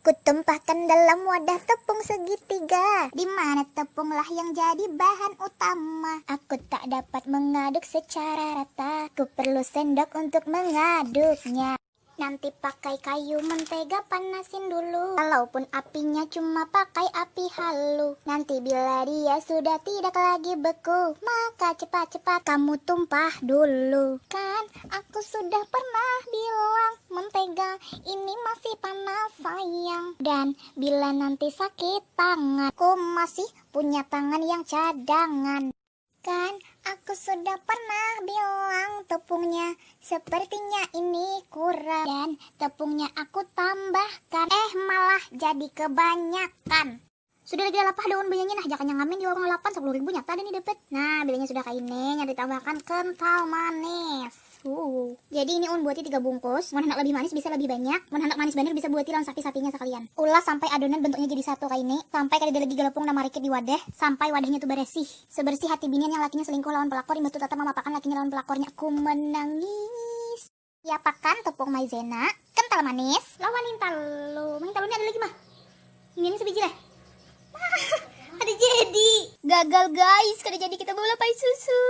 Kutumpahkan dalam wadah tepung segitiga, di mana tepunglah yang jadi bahan utama. Aku tak dapat mengaduk secara rata, ku perlu sendok untuk mengaduknya. Nanti pakai kayu mentega panasin dulu, walaupun apinya cuma pakai api halu. Nanti bila dia sudah tidak lagi beku, maka cepat-cepat kamu tumpah dulu. Kan aku sudah pernah bilang, mentega ini masih panas sayang. Dan bila nanti sakit tangan, aku masih punya tangan yang cadangan. Kan aku sudah pernah bilang tepungnya sepertinya ini kurang, dan tepungnya aku tambahkan, malah jadi kebanyakan. Sudah lagi lapah daun bayangin, nah jangan ngamen di warung 8 10.000 nyata ada nih dapet. Nah bilanya sudah kayak ini, yang ditambahkan kental manis. Jadi ini buati 3 bungkus. Mau hendak lebih manis bisa lebih banyak, mau hendak manis bener bisa buati lawan sapi-sapinya sekalian. Ulas sampai adonan bentuknya jadi satu kayak ini, sampai kada lagi galepung nama rikit di wadah, sampai wadahnya tuh bersih. Sebersih hati binian yang lakinya selingkuh lawan pelakor, imut tata memapakan lakinya lawan pelakornya. Aku menangis. Ya pakan tepung maizena, kental manis, lawan hintalu. Hintalunya ada lagi mah. Ini sebiji lah. Ada jadi. Gagal guys, kada jadi kita bawa pai susu.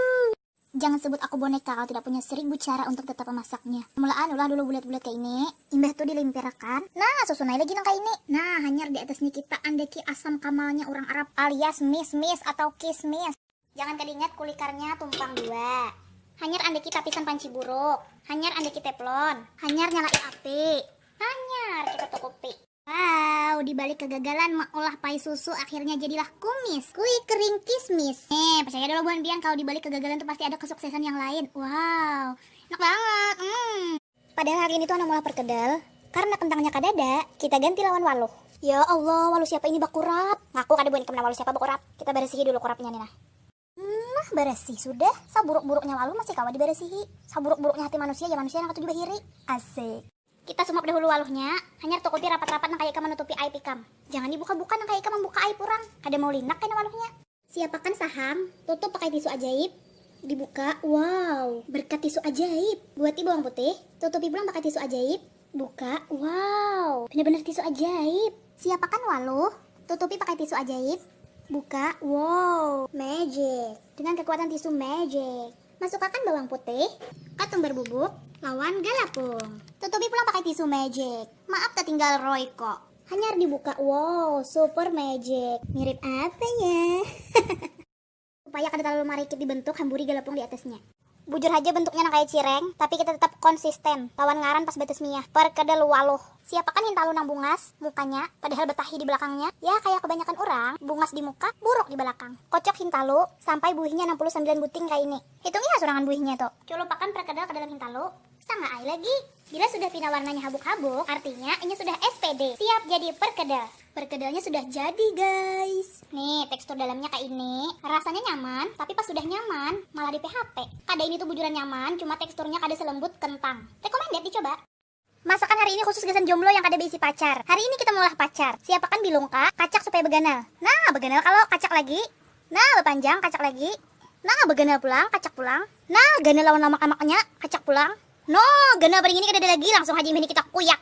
Jangan sebut aku boneka kalau tidak punya 1000 cara untuk tetap memasaknya. Mulaan ulah dulu bulat-bulat kayak ini. Imbah tuh dilimpirkan. Nah, susunai lagi nang kayak ini. Nah, hanyar di atasnya kita andeki asam kamalnya orang Arab alias mis-mis atau kismis. Jangan kedingat kulikarnya tumpang 2. Hanyar andeki tapisan panci buruk. Hanyar andeki teflon. Hanyar nyalain api. Hanyar kita tukupi. Wow, dibalik kegagalan mengolah pai susu akhirnya jadilah kumis, kue kering kismis. Percaya dulu buan biang kalau dibalik kegagalan tuh pasti ada kesuksesan yang lain. Wow, enak banget. Padahal hari ini tuh anak mulai perkedel, karena kentangnya kadada, kita ganti lawan waluh. Ya Allah, waluh siapa ini bakurap? Ngaku kada buan kemana waluh siapa bakurap. Kita beresihi dulu kurapnya nih nah. Nah, bersih sudah. Saburuk-buruknya waluh masih kawa diberesihi. Saburuk-buruknya hati manusia ya manusia yang ketujuh bahiri. Asik. Kita sumap dahulu waluhnya, hanya tukupi rapat-rapat nang kayak ikam menutupi aib ikam. Jangan dibuka-buka nang kayak ikam membuka aib orang. Ada mau linak kena waluhnya. Siapakan saham, tutup pakai tisu ajaib. Dibuka, wow, berkat tisu ajaib. Buati bawang putih, tutupi pulang pakai tisu ajaib. Buka, wow, bener-bener tisu ajaib. Siapakan waluh, tutupi pakai tisu ajaib. Buka, wow, magic. Dengan kekuatan tisu magic. Masukkan bawang putih, ketumbar bubuk, lawan galapung. Tutupi pulang pakai tisu magic. Maaf tertinggal Roy kok. Hanya dibuka, wow, super magic. Mirip apa ya? Supaya kada terlalu marikit dibentuk, hamburi galapung di atasnya. Bujur aja bentuknya nang kayak cireng, tapi kita tetap konsisten. Lawan ngaran pas betes miyah. Perkedel waluh. Siapakan hintalu nang bungas, mukanya, padahal betahi di belakangnya. Ya kayak kebanyakan orang, bungas di muka, buruk di belakang. Kocok hintalu, sampai buihnya 69 buting kayak ini. Hitung ya surangan buihnya tuh. Culupakan perkedel ke dalam hintalu. Setengah ai lagi. Bila sudah pindah warnanya habuk-habuk, artinya ini sudah SPD. Siap jadi perkedel. Perkedelnya sudah jadi guys. Nih tekstur dalamnya kayak ini. Rasanya nyaman, tapi pas sudah nyaman malah di PHP. Kada ini tuh bujuran nyaman, cuma teksturnya kada selembut kentang. Recommended dicoba. Masakan hari ini khusus gasan jomblo yang kada berisi pacar. Hari ini kita mengolah pacar. Siapakan bilungka, kacak supaya beganal. Nah beganal kalau kacak lagi. Nah berpanjang kacak lagi. Nah beganal pulang, kacak pulang. Nah ganal lawan lamak-lamaknya, kacak pulang. No, ganal bering ini kada ada lagi, langsung haji ini kita kuyak.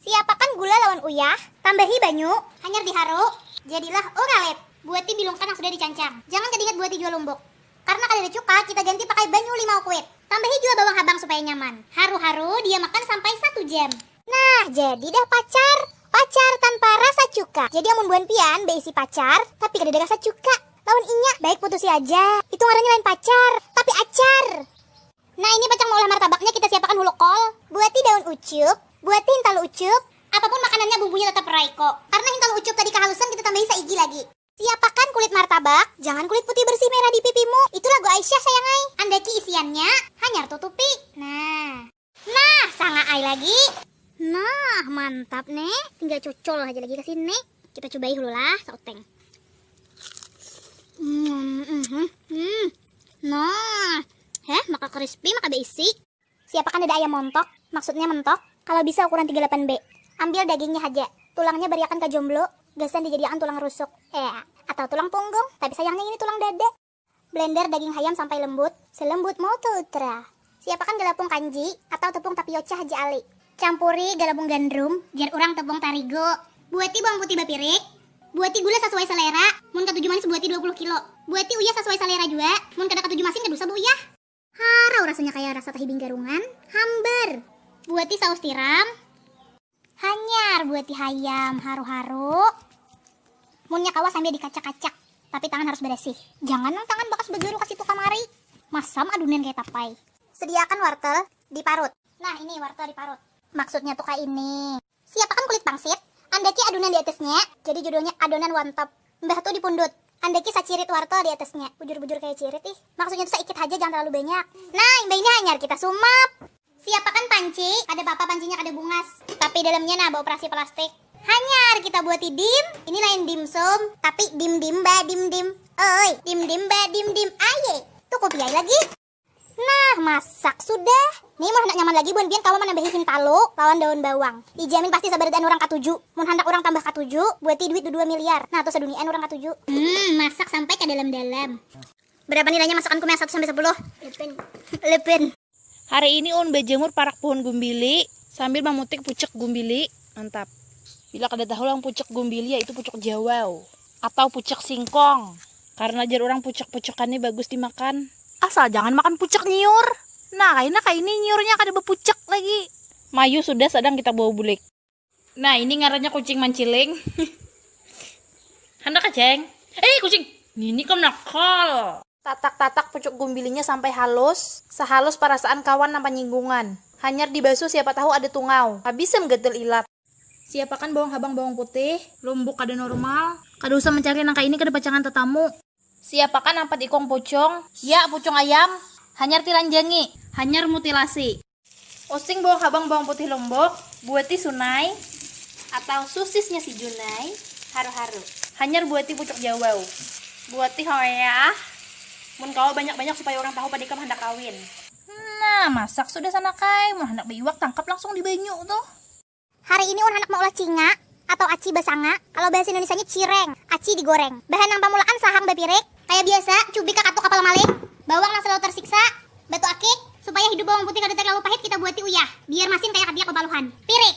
Siapakan gula lawan uyah, tambahi banyu, hanyar diharu, jadilah oralet. Buati bilungkan yang sudah dicancang. Jangan kedingat buati jual lumbuk. Karena kada ada cuka, kita ganti pakai banyu 5 kuit. Tambahi juga bawang habang supaya nyaman. Haru-haru, dia makan sampai 1 jam. Nah, jadi dah pacar. Pacar tanpa rasa cuka. Jadi amun buan pian beisi pacar, tapi kada ada rasa cuka. Lawan inya, baik putusi aja. Itu ngarannya lain pacar, tapi acar. Nah ini pacang mau olah martabaknya kita siapkan hulu kol, buati daun ucup, buati hintalu ucup, apapun makanannya bumbunya tetap raiko. Karena hintalu ucup tadi kehalusan kita tambahin saigi lagi. Siapakan kulit martabak, jangan kulit putih bersih merah di pipimu. Itu lagu Aisyah sayangai. Andaki isiannya, hanyar tutupi. Nah sanga ai lagi. Nah mantap nih, tinggal cocol aja lagi ke sini. Kita cobain dulu lah, sauteng. Nah. Maka crispy, maka berisi. Siapakan ada ayam montok, maksudnya mentok. Kalau bisa ukuran 38B. Ambil dagingnya aja. Tulangnya beriakan ke jomblo, gasan dijadikan tulang rusuk. Atau tulang punggung, tapi sayangnya ini tulang dada. Blender daging ayam sampai lembut, selembut moto ultra. Siapakan galapung kanji atau tepung tapioca Haji Ali. Campuri galapung gandrum, jar orang tepung tarigo. Buati bawang putih bapirik. Buati gula sesuai selera. Mun katuju manis buati 20 kilo. Buati uyah sesuai selera juga. Mun kada katuju masin kedusa bu uyah. Harau rasanya kayak rasa tahi binggarungan. Hamber. Buati saus tiram. Hanyar buati hayam haru-haru. Munnya kawa sambil dikacak-kacak. Tapi tangan harus bersih. Jangan nang tangan bekas begeru kasih tuh kamari. Masam adunan kayak tapai. Sediakan wortel diparut. Nah ini wortel diparut. Maksudnya tuh kayak ini. Siapkan kulit pangsit. Andaki adonan di atasnya. Jadi judulnya adonan wantap. Mbah tuh dipundut. Andaki sacirit wortel di atasnya. Bujur-bujur kayak cirit ih. Maksudnya tuh seikit aja, jangan terlalu banyak. Nah mbak ini hanyar kita sumap. Siapkan panci. Ada papa pancinya ada bungas. Tapi dalamnya nah bawa operasi plastik. Hanyar kita buati dim. Ini lain dimsum. Tapi dim-dim ba dim-dim. Oi dim-dim ba dim-dim. Aye. Tuh kopi aja lagi. Nah, masak sudah. Nih mau hendak nyaman lagi buan bian kawan menambahin talo lawan daun bawang. Dijamin pasti sabaran orang katuju. Mun hendak orang tambah katuju, buati duit 2 miliar. Nah, tuh sedunian orang katuju. Masak sampai ke dalam-dalam. Berapa nilainya masakanku yang 1 sampai 10? Lepin. Hari ini on berjemur parak pohon gumbili sambil memetik pucuk gumbili. Mantap. Bila kada tahu lang pucuk gumbili yaitu pucuk Jawa atau pucuk singkong. Karena jar orang pucuk-pucukannya bagus dimakan. Asal jangan makan pucuk nyiur. Nah, kayak ini nyiurnya kada bepucuk lagi. Mayu sudah sedang kita bawa bulik. Nah, ini ngarannya kucing manciling. Hendak kaceng. Kucing. Ini kamu nakal. Tatak-tatak pucuk gumbilinya sampai halus. Sehalus perasaan kawan nampak nyinggungan. Hanyar dibasuh siapa tahu ada tungau. Habis menggetel ilat. Siapakan bawang habang bawang putih. Lombok kada normal. Kada usah mencari nangka ini kada pacangan tetamu. Siapakan 4 ikong pocong. Ya, pocong ayam. Hanyar tiranjangi. Hanyar mutilasi. Osing bawang habang bawang putih lombok. Buati sunai. Atau susisnya si Junai. Haru-haru. Hanyar buati pucuk Jawa. Buati hoya. Mun kau banyak-banyak supaya orang tahu padikam hendak kawin. Nah, masak sudah sana kai. Mun hendak beiwak tangkap langsung di banyu tuh. Hari ini un hendak mau ulah cinga atau aci basanga. Kalau bahasa Indonesianya cireng, aci digoreng. Bahan yang pamulaan sahang bapirik. Kayak biasa, cubik kakatu kapal maling. Bawang yang selalu tersiksa. Batu akik. Supaya hidup bawang putih kada terlalu pahit kita buati uyah. Biar masin kayak kadiak kebaluhan. Pirik.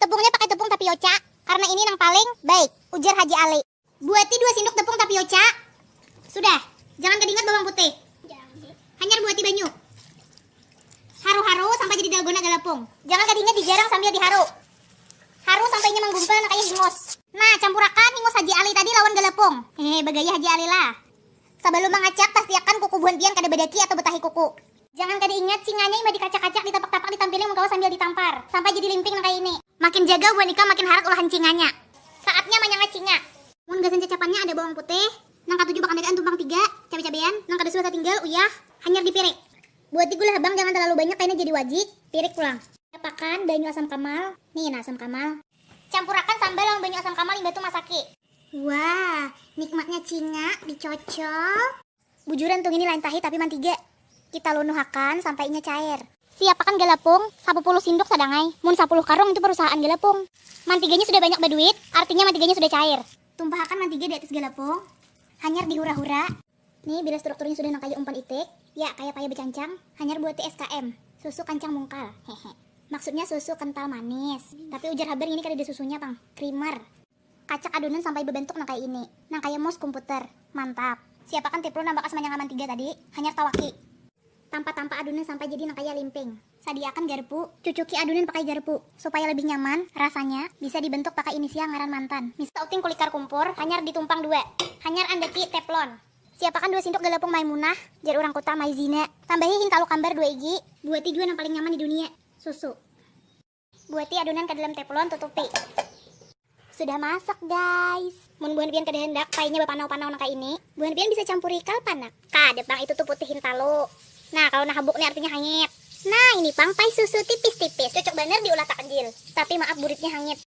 Tepungnya pakai tepung tapioca. Karena ini yang paling baik. Ujar Haji Ali. Buati 2 sendok tepung tapioca. Sudah. Jangan kedingat bawang putih. Hanyar buati banyu. Haru-haru sampai jadi dalgona galapung. Jangan kedingat dijarang sambil diharu. Haru sampainya menggumpal kayak hingos. Nah, campurakan hingos Haji Ali tadi lawan galapung. Bagaya Haji Ali lah. Sebelum mengacak, pastikan kuku buan pian kada bedaki atau betahi kuku. Jangan kada ingat cinganya ima dikacak-kacak, ditapak-tapak, ditampilin mengkawa sambil ditampar. Sampai jadi limping kayak ini. Makin jaga buan ika makin harat olahan cinganya. Saatnya menyanga cinga. Mun gasan cacapannya ada bawang putih. Nang katuju bakal dekaan tumpang 3, cabai-cabean. Nang kada sudah tinggal uyah, hanyar dipirik. Buat gula habang jangan terlalu banyak kayaknya jadi wajib. Pirik pulang. Siapakan banyu asam kamal. Nih asam kamal. Campurakan sambal lawan banyu asam kamal limbatu masaki. Wah, nikmatnya cinga dicocol. Bujuran tung ini lain tahi tapi mantiga. Kita lunuhakan sampainya cair. Siapakan galapung 10 sendok sadangai. Mun 10 karung itu perusahaan galapung. Mantiganya sudah banyak berduit, artinya mantiganya sudah cair. Tumpahkan mantiga di atas galapung. Hanyar dihura-hura. Nih bila strukturnya sudah nang kayak umpan itik. Ya kayak paya becancang. Hanyar buat SKM. Susu kancang mungkal. Hehe. Maksudnya susu kental manis. Tapi ujar haber ini kada ada susunya pang. Creamer. Kacak adonan sampai berbentuk nang kayak ini. Nang kayak mouse komputer. Mantap. Siapakan tiplu nampak semanyangaman 3 tadi. Hanyar tawaki. Tampa-tampa adonan sampai jadi nang kayak limping. Sadiakan garpu. Cucuki adonan pakai garpu. Supaya lebih nyaman rasanya bisa dibentuk pakai inisial ngaran mantan. Misal uting kulikar kumpur. Hanyar ditumpang 2. Hanyar andeki teflon. Siapakan 2 sendok galapung Maimunah. Jar orang kota Maizina. Tambahi hintalu kambar 2 igi. Buati 2 yang paling nyaman di dunia. Susu. Buati adonan ke dalam teflon, tutupi. Sudah masak guys. Mun buan pian kada hendak painya bapanau-panau nang kayak ini. Buan pian bisa campuri kalpanak. Depan itu tuh putih hintalu. Nah kalau nahabuk nih artinya hangit. Nah ini pang pai susu tipis-tipis. Cocok bener diulah tak kecil. Tapi maaf buritnya hangit.